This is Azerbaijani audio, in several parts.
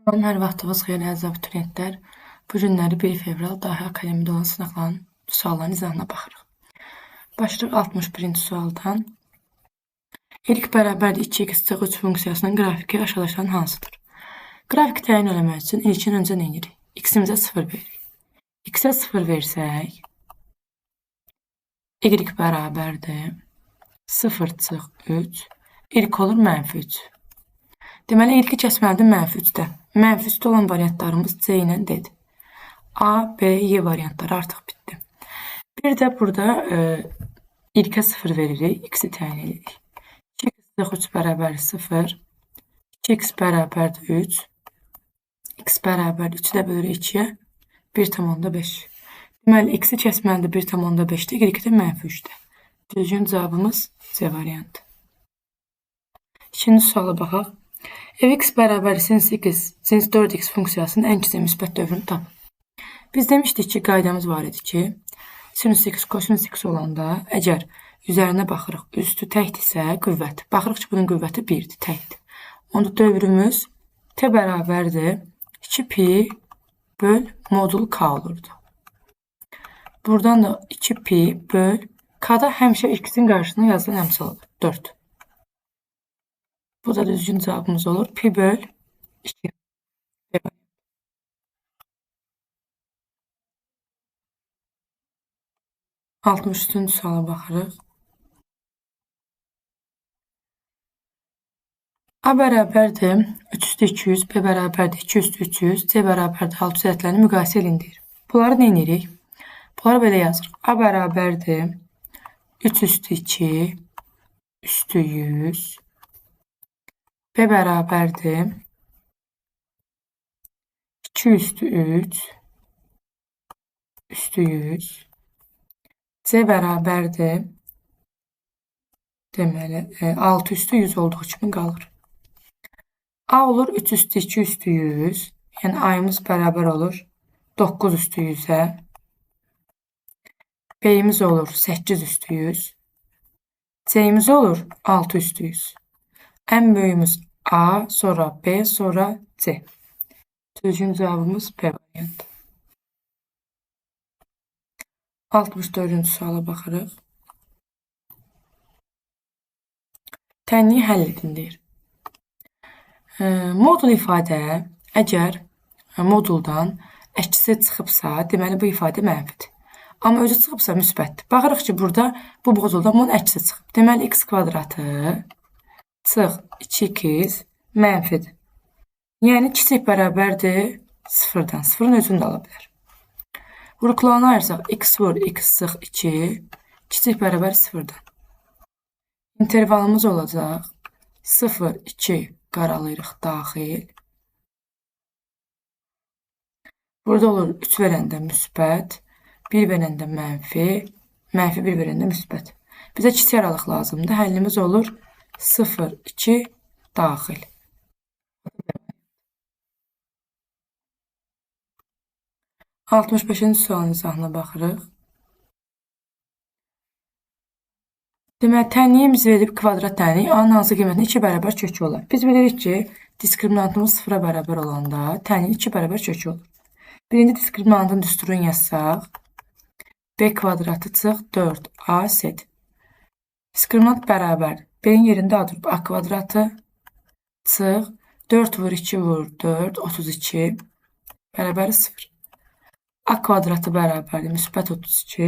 Salam, hər vaxtınız xeyir əziz abituriyentlər. Bu günləri 1 fevral dahi akademiyada olan sınaqların sualların izahına baxırıq. Başlayırıq 61-ci sualdan. İlk bərabərdir 2x - 3 funksiyasının qrafiki aşağıdakılardan hansıdır? Qrafik təyin eləmək üçün ilkin öncə nə edirik? X-imizə 0 veririk. X-ə 0 versək, y bərabərdir 0 - 3, ilk olur -3. Deməli, ilki kəsməlidir -3-də. -3-də olan variantlarımız C ilə D-dir. A, B, Y variantları artıq bitdi. Bir də burada ilkə 0 veririk, x-i təyin edirik. 2x - 3 bərabər 0, 2x bərabərdir 3, x bərabər 3-ü də bölürük 2-yə, 1,5. Deməli, x-i kəsməlidir 1,5-də, y-i də -3-də. Düzgün cavabımız C variantı. İkinci suala baxaq. Fx bərabər sinus 4x funksiyasının ən kiçik müsbət dövrünü tapın. Biz demişdik ki, qaydamız var idi ki, sinus x, kosinus x olanda əgər üzərinə baxırıq, üstü təkdirsə qüvvət. Baxırıq ki, bunun qüvvəti 1-dir, təkdir. Onda dövrümüz t bərabərdir 2pi böl modul k olurdu. Buradan da 2pi böl k-da həmişə x-in qarşısına yazılan əmsal olur, 4. Bu da düzgün cevabımız olur. Pi böl 2. 63-cü suala baxırıq. A bərabərdir 3 üstü 200, B bərabərdir 2 üstü 300, C bərabərdir 600 ədədlərini müqayisə elindir. Bunları nə edirik? Bunları belə yazırıq. A bərabərdir 3 üstü 2 üstü 100, B bərabərdir 2 üstü 3 üstü 100, C bərabərdir deməli 6 üstü 100 olduğu kimi qalır. A olur 3 üstü 2 üstü 100, yəni A'mız bərabər olur 9 üstü 100-ə. B'imiz olur 8 üstü 100. C'imiz olur 6 üstü 100. Ən böyüyümüz A, sonra B, sonra C. Düzgün cevabımız B variantı. 64-cü suala baxırıq. Tənliyi həll edin deyir. Modul ifadə əgər moduldan əksi çıxıbsa, deməli bu ifadə mənfidir. Amma özü çıxıbsa müsbətdir. Baxırıq ki, burada bu moduldan bunun əksi çıxıb. Deməli x kvadratı çıx 2x mənfidir. Yəni kiçik bərabərdir 0-dan. 0-ın özünü də ala bilər. Vurgularını ayırsaq x vur x sıx 2 kiçik bərabər 0-dan. İntervalımız olacaq 0, 2 qaralayırıq daxil. Burada olur 3 verəndə müsbət, 1 verəndə mənfi, mənfi 1 verəndə müsbət. Bizə kiçik aralıq lazımdır. Həllimiz olur 0, 2 daxil. Altmış 65-ci sualın izahına baxırıq. Deməli, tənliyimiz verilib kvadrat tənliyi A-nın hansı qiymətinə 2 bərabər kökü olar. Biz bilirik ki, diskriminantımız 0-a bərabər olanda tənliyin 2 bərabər kökü olur. Birinci diskriminantın düsturunu yazsaq, B kvadratı çıx 4A set. Diskriminant bərabər. B-nin yerində A durub A kvadratı çıx 4 vur 2 vur 4, 32 bərabər 0. A kvadratı bərabərdir müsbət 32.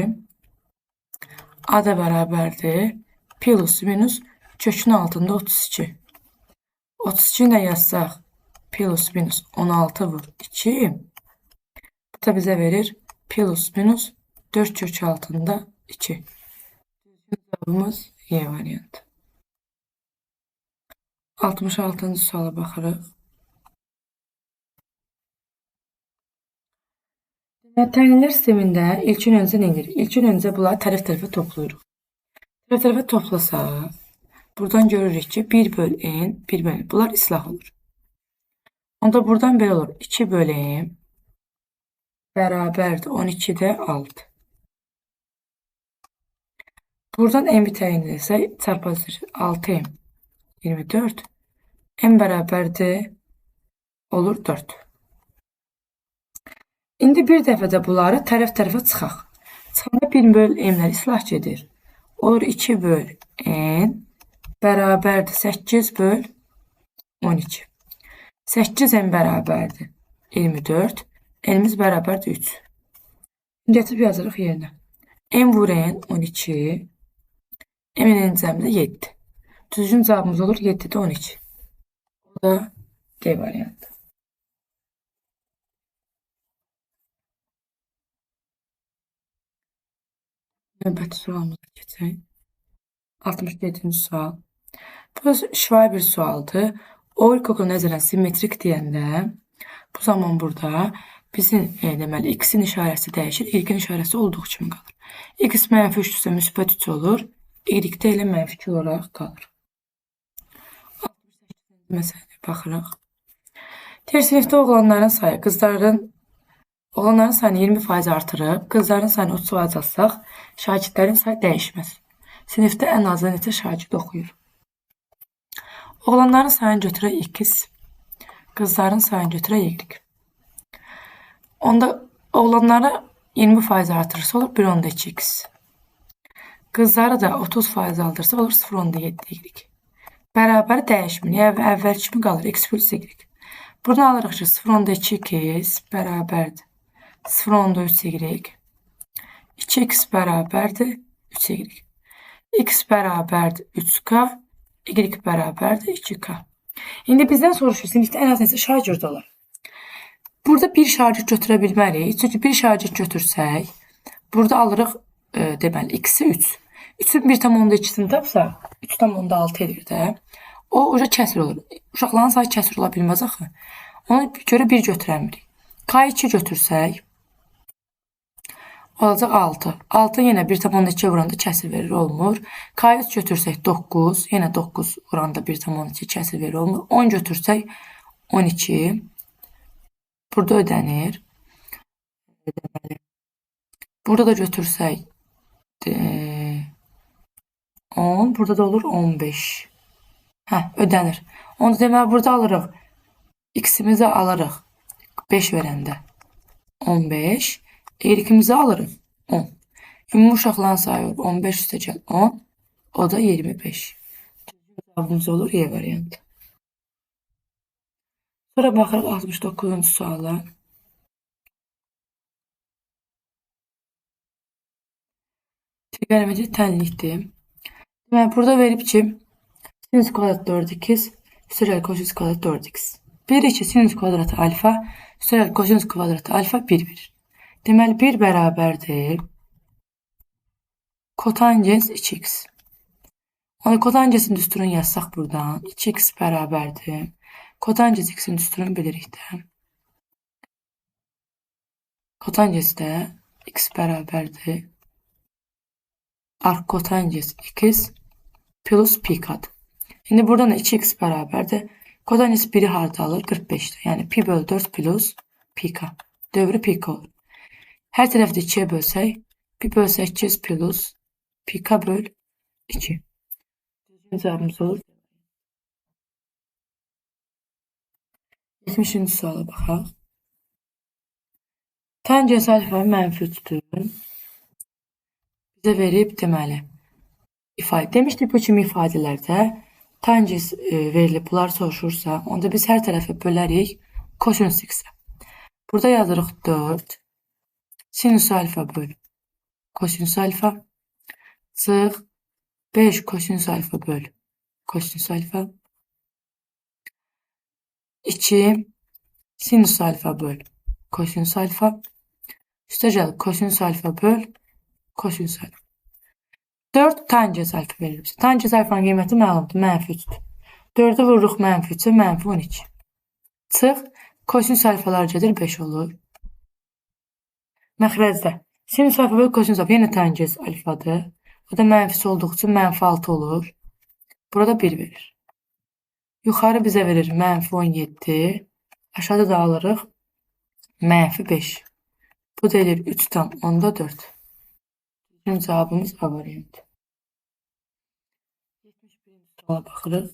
A da bərabərdir plus minus kökün altında 32. 32 ilə yazsaq plus minus 16 vur 2. Bu da bizə verir plus minus 4 kök altında 2. Cevabımız Y variantı. 66-cı suala baxırıq. Tənliklər sistemində ilkin öncə nə edirik? İlkin öncə bunları tərəf-tərəfə toplayırıq. Tərəf-tərəfə toplasaq, buradan görürük ki, 1 böl n, 1 böl n. Bunlar islah olur. Onda buradan belə olur. 2 böl n bərabərdir 12-də 6. Buradan n-i təyin edilsə, çarpazdır 6n 24. N bərabərdir olur 4. İndi bir dəfədə bunları tərəf-tərəfə çıxaq. Çıxanda 1 böl n-lər islah gedir. Olur 2 böl n bərabərdir 8 böl 12. 8n bərabərdir 24. N'imiz bərabərdir 3. Gətirib yazırıq yerinə. N vur n 12. N'in cəmdə 7. Düzgün cavabımız olur 7'də 12. Bu da D variantı. Növbəti sualımıza keçək. 67-ci sual. Bu şifahi bir sualdır. O ilkokul nəzərən simmetrik deyəndə bu zaman burada bizim deməli x-in işarəsi dəyişir, y-in işarəsi olduğu kimi qalır. X mənfi 3-dürsə müsbət 3 olur, y-də elə mənfi 2 olaraq qalır. 68-ci məsələyə baxırıq. Deyir, sinifdə oğlanların sayı oğlanların sayını 20% artırıb, qızların sayını 30% azsaq, şagirdlərin sayı dəyişməz. Sinifdə ən azı neçə şagird oxuyur? Oğlanların sayını götürək x, qızların sayını götürək y. Onda oğlanları 20% artırırsa olur 1.2x. Qızları da 30% aldırsa olur 0.7y. Bərabər dəyişmir. Yəni əvvəl kimi qalır x plus y. Buradan alırıq ki 0.2x bərabərdir 0.3y. 2x bərabərdir 3y. X bərabərdir 3k, y bərabərdir 2k. İndi bizdən soruşur, sinifdə ən az neçə şagird olar? Burada bir şagird götürə bilmərik. Çünki bir şagird götürsək, burada alırıq deməli x-i 3. 3-ün 1,2-sini tapsaq, 3,6 edir də. O uca kəsir olur. Uşaqların sayı kəsir ola bilməz axı. Ona görə 1 götürəmirik. K2 götürsək, olacaq 6. 6 yenə 1,2 vuranda kəsir verir, olmur. K3 götürsək 9, yenə 9 vuranda 1,2 kəsir verir, olmur. 10 götürsək 12. Burada ödənir. Burada da götürsək 10, burada da olur 15. Ödənir. Onu deməli burada alırıq. X-imizi alırıq 5 verəndə 15. Y-imizi alırıq 10. Ümumi uşaqların sayı 15 üstəgəl 10. O da 25. Cavabımız olur Y variantı. Sonra baxırıq 69-cu suala. Trigonometri tənlikdir. Deməli, burada verib ki, sinüs kvadrat 4x, üstəgəl kosinüs kvadrat 4x. 1-2 sinüs kvadratı alfa, üstəgəl kosinüs kvadratı alfa 1 verir. Deməli, 1 bərabərdir kotangens 2x. Onu kotangensin düsturunu yazsaq buradan, 2x bərabərdir. Kotangens x-in düsturunu bilirik də. Kotangens də x bərabərdir. Arkotangens x plus pi kat. İndi buradan da 2x bərabərdir. Kotangens 1'i harda alır? 45'də. Yəni pi bölü 4 plus pi k. Dövrü pi k olur. Hər tərəfdə 2'yə bölsək, pi bölü 8 plus pi k böl 2. Cevabımız olur. 70-ci suala baxaq. Tangens alfa mənfi 3'dür. Bizə verib deməli ifadə. Demişdik bu kimi ifadələrdə tangens verilib, bunlar soruşursa, onda biz hər tərəfə bölərik kosinüs x-ə. Burada yazırıq 4 sinüs alfa böl kosinüs alfa çıx 5 kosinüs alfa böl kosinüs alfa 2 sinüs alfa böl kosinüs alfa üstəgəl kosinüs alfa böl kosinüs alfa. 4 tangens alfa verir bizə. Tangens alfanın qiyməti məlumdur, mənfi 3'dür. 4'ü vururuq mənfi 3'ə, mənfi 12. Çıx, kosinüs alfalar gedir 5 olur. Məxrəcdə sinüs alfa böl kosinüs alfa yenə tangens alfadır. O da mənfisi olduğu üçün mənfi 6 olur. Burada 1 verir. Yuxarı bizə verir mənfi 17. Aşağıda da alırıq mənfi 5. Bu da elir 3/4. Bizim cevabımız A variantı. 71-ci suala baxırıq.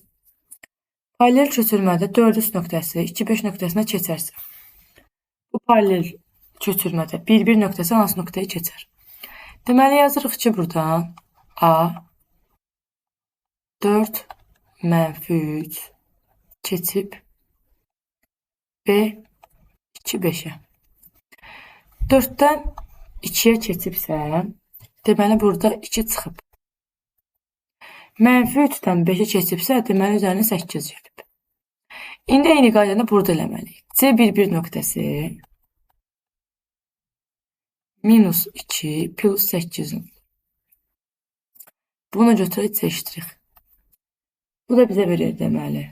Paralel köçürmədə 4 üst nöqtəsi 2, 5 nöqtəsinə keçərsə, bu paralel köçürmədə 1, 1 nöqtəsi hansı nöqtəyə keçər? Deməli, yazırıq ki, buradan A 4 mənfi 3 keçib B 2, 5'ə. 4'dən 2'yə keçibsə, deməli, burada 2 çıxıb. Mənfi 3'dən 5'ə keçibsə, deməli, üzərinə 8 gəlib. İndi eyni qaydada burada eləməliyik. C11 nöqtəsi minus 2 plus 8. Bunu götürək C'. Bu da bizə verir deməli.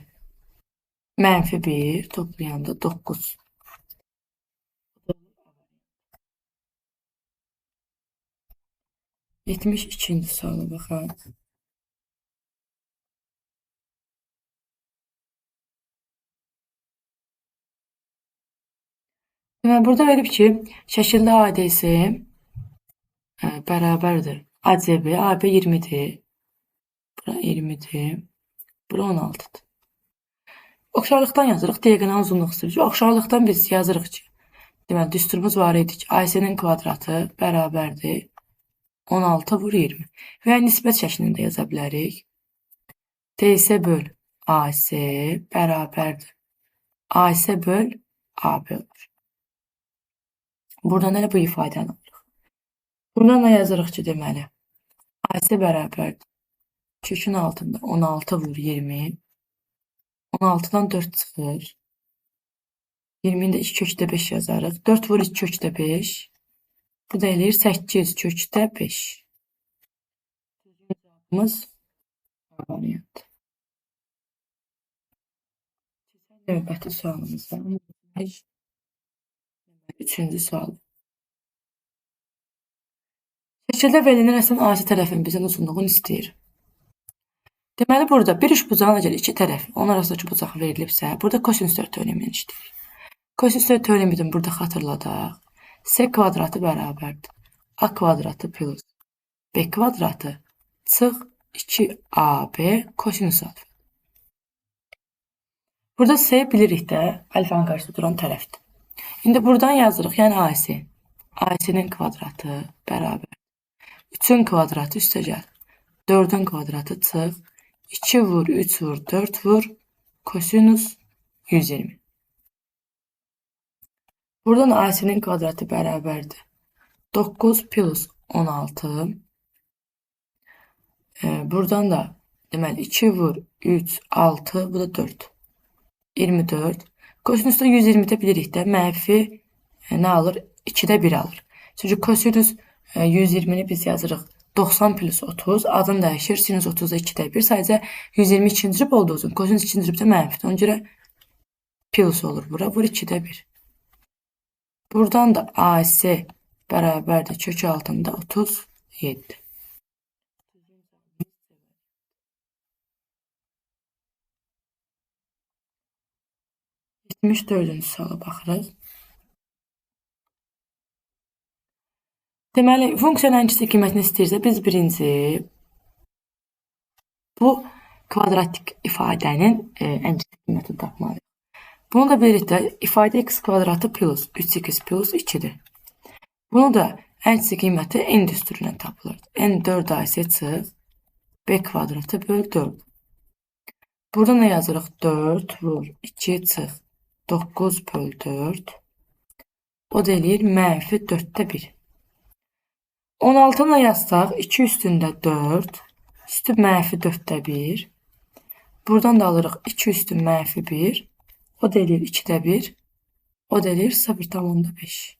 Mənfi 1 toplayanda 9. Yetmiş ikinci suala baxaq. Burada verib ki, şəkildə ADS bərabərdir. ACB, AB 20'dir. Bura 20'dir. Bura 16'dır. Oxşarlıqdan yazırıq. Diagonal uzunluq istəyirik. Oxşarlıqdan biz yazırıq ki, deməli, düsturumuz var idi ki, AS'nin kvadratı bərabərdir 16 vur 20. Və nisbət şəklində yaza bilərik. DS böl AS bərabərdir. AS böl AB olur. Buradan elə bu ifadəni alırıq. Buradan da yazırıq ki, deməli, AS bərabərdir. Kökün altında 16 vur 20. 16'dan 4 çıxır. 20'nin də 2 kökdə 5 yazarıq. 4 vur 2 kökdə 5. Bu da eləyir 8 kökdə 5. Cavabımız variant. Növbəti sualımızda 3-cü sual. Şəkildə verilən rəsmin AC tərəfinin bizdən uzunluğunu istəyir. Deməli, burada bir üçbucağın əgər iki tərəfi, onun arasındakı bucaq verilibsə, burada kosinüs teoremini işləyir. Kosinüs teoremini burada xatırladaq. S kvadratı bərabərdir. A kvadratı plus B kvadratı çıx 2AB kosinüs alfa. Burada S bilirik də alfanın qarşısında duran tərəfdir. İndi buradan yazırıq, yəni AC. AC-nin kvadratı bərabər. 3'ün kvadratı üstə gəl. 4'ün kvadratı çıx. 2 vur, 3 vur, 4 vur. Kosinüs 120. Buradan AC-nin kvadratı bərabərdir. 9 plus 16. Buradan da deməli 2 vur, 3, 6, bu da 4. 24. Kosinüsdə 120'də bilirik də mənfi nə alır? 2'də 1 alır. Çünki kosinüs 120'ni biz yazırıq 90 plus 30. Adını dəyişir. Sinüs 30'da 2'də 1. Sadəcə 120 ikinci rüb olduğu üçün kosinüs ikinci rübdə mənfidir. Ona görə plus olur bura. Vur 2'də 1. Buradan da AC bərabərdir. Kökü altında 37. Dördüncü suala baxırıq. Deməli, funksiyanın ən kiçik qiymətini istəyirsə, biz birinci bu kvadratik ifadənin ən kiçik qiymətini tapmalıyıq. Bunu da bilirik də, ifadə x kvadratı plus 3x plus 2'dir. Bunu da ən kiçik qiyməti n düsturundan tapılır. N 4ac çıx, b kvadratı böl 4. Burada nə yazırıq? 4 vur 2 çıx, 9 böl 4. O da eləyir mənfi 4'də 1. 16'na yazsaq 2 üstündə 4, üstü mənfi 4'də 1. Buradan da alırıq 2 üstü mənfi 1. O da eləyir 2'də 1. O da eləyir 0,5.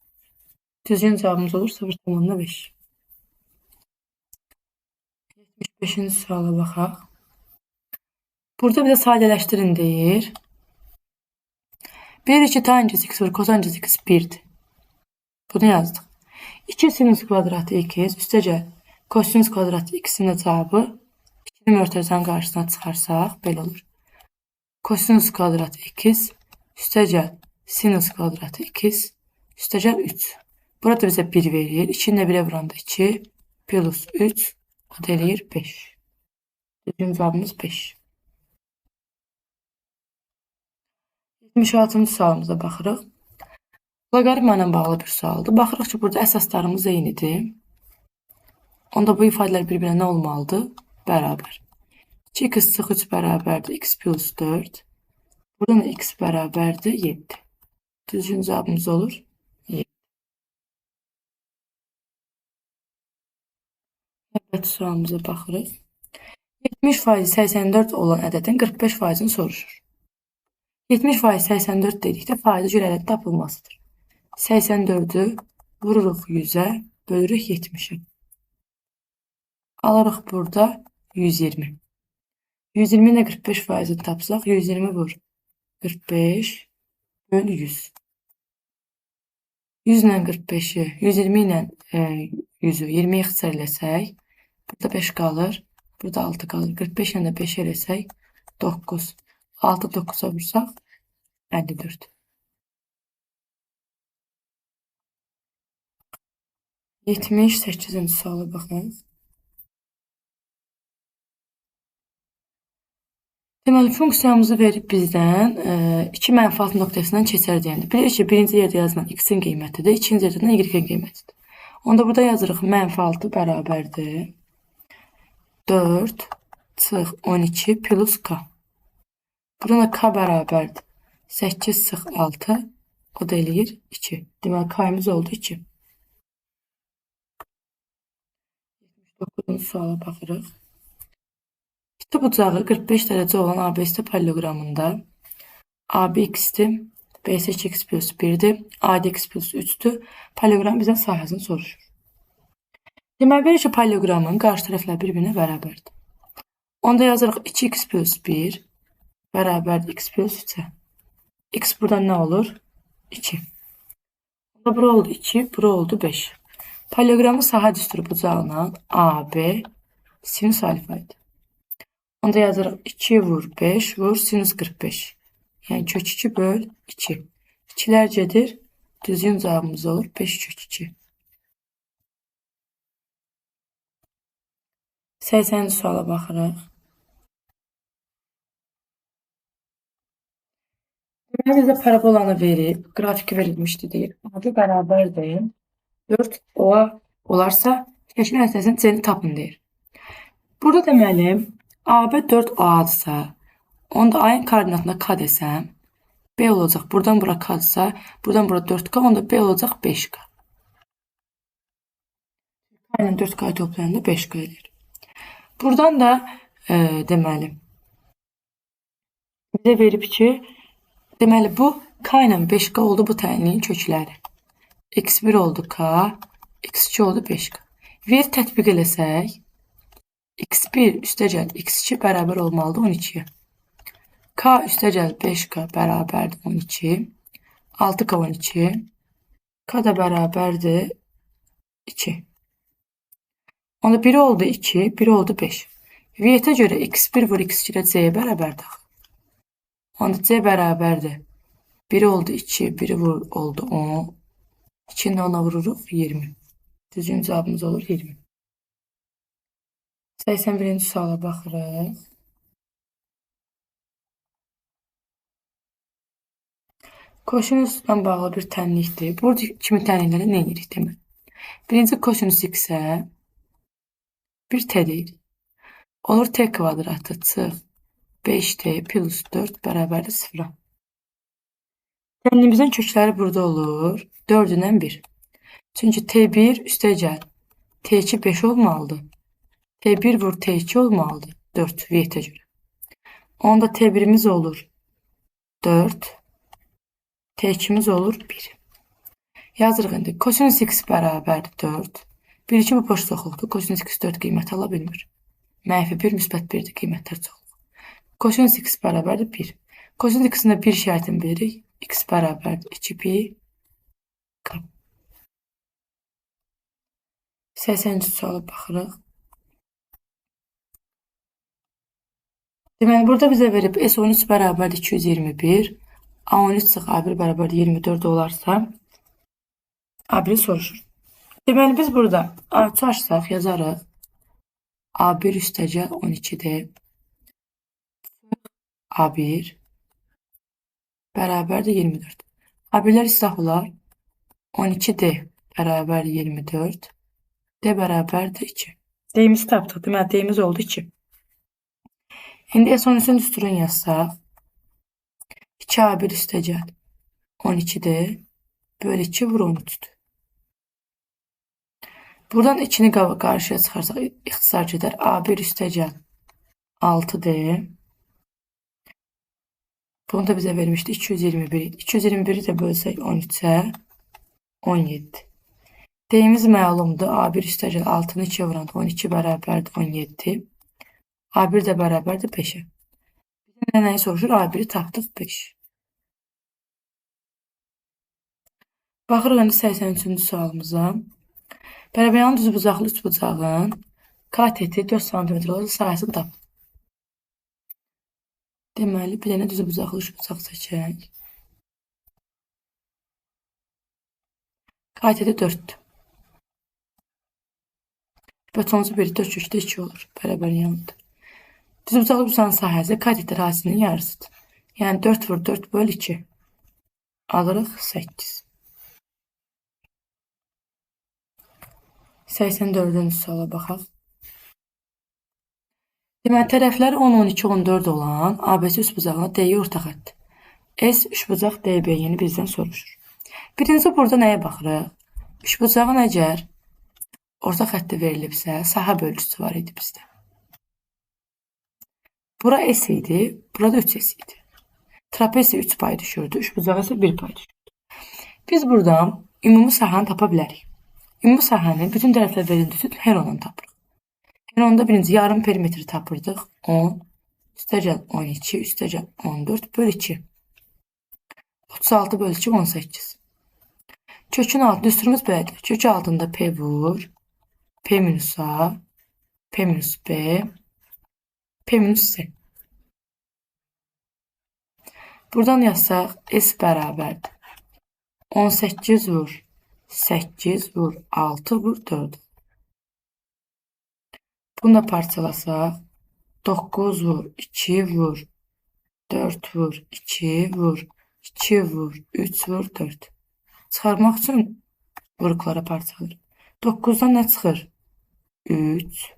Düzgün cavabımız olur 0,5. 75-ci suala baxaq. Burada bizə sadələşdirin deyir. 1, 2 tangens x vur kosangens x 1'dir. Bunu yazdık. 2 sinüs kvadratı x üstə gəl. Kosinüs kvadratı x'in də cavabı 2'ni mörtəzənin qarşısına çıxarsaq belə olur. Kosinüs kvadratı x üstə gəl. Sinüs kvadratı x üstə gəl 3. Burada bizə 1 verir. 2'ni də 1'ə vuranda 2 plus 3 o da eləyir 5. Düzgün cavabımız 5. 76-cı sualımıza baxırıq. Loqaritma ilə bağlı bir sualdır. Baxırıq ki, burada əsaslarımız eynidir. Onda bu ifadələr bir-birinə nə olmalıdır? Bərabər. 2x sıx 3 bərabərdir x plus 4. Buradan da x bərabərdir 7. Düzgün cavabımız olur 7. Evet, sualımıza baxırıq. 70% 84 olan ədədin 45%-ni soruşur. 70% 84 dedikdə faizi görə ədəd tapılmasıdır. 84'ü vururuq 100'ə, bölürük 70'e. Alırıq burada 120. 120 ilə 45%-ni tapsaq, 120 vur 45 böl 100. 100 ilə 45'i, 120 ilə 100'ü 20'yə ixtisar eləsək, burada 5 qalır, burada 6 qalır. 45 ilə də 5 eləsək, 9. 6 9'a vursaq, 54. 78-ci suala baxın. Deməli, funksiyamızı verib bizdən 2 mənfaat nöqtəsindən keçər deyəndə. Bilirik ki, birinci yerdə yazılan x-in qiymətidir, ikinci yerdə y-in qiymətidir. Onda burada yazırıq -6 bərabərdir 4 çıx 12 plus k. Buradan da k bərabərdir 8 sıx 6, o da eləyir 2. Deməli, k-ımız oldu 2. 79-cu suala baxırıq. İşte bucağı 45 dərəcə olan ABS paralleloqramında AB x-dir, BS 2x plus 1'dir, AD x plus 3'dür. Paralleloqram bizdən sahəsini soruşur. Deməli, verir ki, paralleloqramın qarşı tərəfləri bir-birinə bərabərdir. Onda yazırıq 2x plus 1 bərabərdir x plus 3'ə. X buradan nə olur? 2. Onda bura oldu 2, bura oldu 5. Paralleloqramın sahə düsturu bucağına AB sinüs alfaydı. Onda yazırıq 2 vur 5 vur sinüs 45. Yəni kök 2 böl 2. 2'lər gedir. Düzgün cavabımız olur 5 kök 2. 80-ci suala baxırıq. Deməli, bizə parabolanı verib, qrafiki verilmişdi deyir. AB bərabərdir 4 oa olarsa, şəkil hissəsinin c-ni tapın deyir. Burada deməli, AB 4A'dırsa, onda A'nın koordinatına K desəm, B olacaq. Buradan bura K'dırsa, buradan bura 4K, onda B olacaq 5K. K ilə 4K'yı toplayanda 5K edir. Buradan da deməli, bizə verib ki, deməli bu K ilə 5K oldu bu tənliyin kökləri. X1 oldu K, X2 oldu 5K. Ver tətbiq eləsək, x1 üstəgəl x2 bərabər olmalıdır 12'ye. K üstəgəl 5K bərabərdir 12. 6K 12. K da bərabərdir 2. Onda biri oldu 2, biri oldu 5. Viyetə görə x1 vur x2 ilə c-yə bərabərdir. Onda c bərabərdir. Biri oldu 2, biri vur oldu 10. 2'nin 10'a vururuq 20. Düzgün cavabımız olur 20. 81-ci suala baxırıq. Kosinusla bağlı bir tənlikdir. Burada kimi tənlikləri nə edirik demək? Birinci kosinus x-ə 1 t deyirik. Olur t kvadratı çıx 5t plus 4 bərabərdir 0-a. Tənlimizin kökləri burada olur. 4 ilə 1. Çünki t1 üstəgəl t2 5 olmalıdır. T1 vur T2 olmalıdır. 4 viyetə görə. Onda T1'imiz olur 4. T2'miz olur 1. Yazırıq indi. Kosinus x bərabərdir 4. 1-2 bu boş çoxluqdur. Kosinus x 4 qiymət ala bilmir. Mənfi 1 müsbət 1-dir qiymətlər çoxluq. Kosinus x bərabərdir 1. Kosinus x-in də 1 şərtini veririk. X bərabərdir 2 pi k. 80-ci suala baxırıq. Deməli, burada bizə verib S13 bərabərdir 221, A13 sıx A1 bərabərdir 24 olarsa, A1'i soruşur. Deməli, biz burada A3 açsaq, yazarıq. A1 üstəgəl 12'dir. A1 bərabərdir 24. A1-lər islah 12D bərabər 24. D bərabərdir 2. D'imizi tapdıq. Deməli, D'imiz oldu 2. İndi S13-ün düsturunu yazsaq. 2A1 üstəgəl 12D bölü 2 vur 13'dür. Buradan 2'ni qarşıya çıxarsaq ixtisar gedər. A1 üstəgəl 6D. Bunu da bizə vermişdi 221. 221'i də bölsək 13'ə 17. D'imiz məlumdur. A1 üstəgəl 6'nı 2'yə vuranda 12 bərabərdir 17. A1 də bərabərdir 5'ə. Bizdən nəyi soruşur? A1'i tapdıq 5. Baxırıq indi 83-cü sualımıza. Bərabəryanın düzbucaqlı üçbucağın kateti 4 cm olan sahəsini tapın. Deməli, bir dənə düzbucaqlı üçbucaq çəkək. Kateti 4'dür. Betoncu 1, 4 kökdə 2 olur. Bərabərin yanıdır. Düzbucaqlı üçbucağın sahəsi katet ərazisinin yarısıdır. Yəni 4 vur 4 böl 2. Alırıq 8. 84-cü suala baxaq. Deməli, tərəfləri 10, 12, 14 olan ABC üçbucağına D-yə ortaq xəttdir. S üçbucaq DB-yeni bizdən soruşur. Birinci burada nəyə baxırıq? Üçbucağın əgər ortaq xətti verilibsə, sahə bölgüsü var idi bizdə. Bura S idi, burada 3S idi. Trapesiya 3 pay düşürdü, üçbucağa isə 1 pay düşürdü. Biz buradan ümumi sahəni tapa bilərik. Ümumi sahənin bütün tərəflər verildiyi üçün hər ondan tapırıq. Hər onda birinci yarım perimetri tapırdıq. 10, üstəgəl 12, üstəgəl 14 böl 2. 36 böl 2, 18. Kökün altı, düsturumuz belədir. Kök altında P vur, P minus A, P minus B, P minus C. Buradan yazsaq S bərabərdir. 18 vur, 8 vur, 6 vur, 4. Bunu da parçalasaq. 9 vur, 2 vur, 4 vur, 2 vur, 2 vur, 3 vur, 4. Çıxarmaq üçün vuruqlara parçalayır. 9'dan nə çıxır? 3.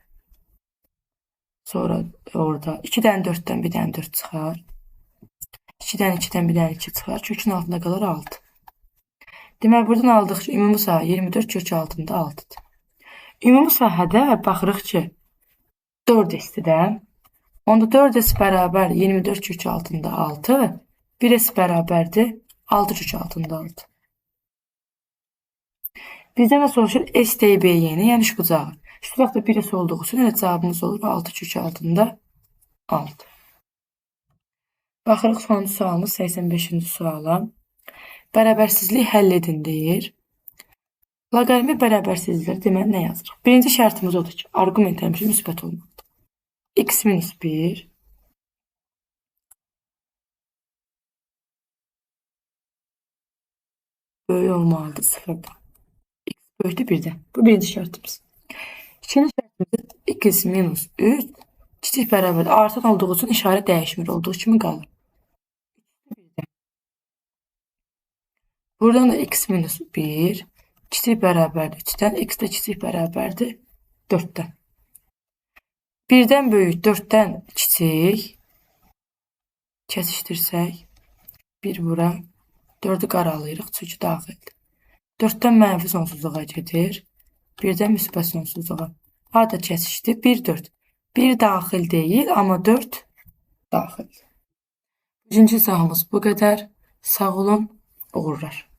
Sonra orada 2'dən 4'dən bir dənə 4 çıxar. 2'dən 2'dən bir dənə 2 çıxar. Kökün altında qalır 6. Deməli, buradan aldıq ümumi sahə 24 kök altında 6'dır. Ümumi sahədə baxırıq ki, 4S-dən. Onda 4S bərabər 24 kök altında 6. 1S bərabərdir 6 kök altında 6. Bizdən nə soruşur? SDB-yeni, yəni üçbucağı. Üçbucaqda 1S olduğu üçün elə cavabımız olur 6 kök altında 6. Baxırıq sonuncu sualımız 85-ci suala. Bərabərsizlik həll edin deyir. Loqaritmik bərabərsizliklər deməli nə yazırıq? Birinci şərtimiz odur ki, arqument həmişə müsbət olmalıdır. X minus 1 böyük olmalıdır 0'dan. X böyükdür 1'dən. Bu birinci şərtimiz. İkinci şərtimiz X minus 3 kiçik bərabər artan olduğu üçün işarə dəyişmir olduğu kimi qalır. Buradan da X minus 1 kiçik bərabərdir 3'dən, X də kiçik bərabərdir 4'dən. 1'dən böyük 4'dən kiçik kəsişdirsək 1 bura 4'ü qaralayırıq çünki daxildir. 4'dən mənfi sonsuzluğa gedir. 1'dən müsbət sonsuzluğa. Harada kəsişdi? 1, 4. 1 daxil deyil, amma 4 daxil. Üçüncü sahımız bu qədər. Sağ olun, uğurlar.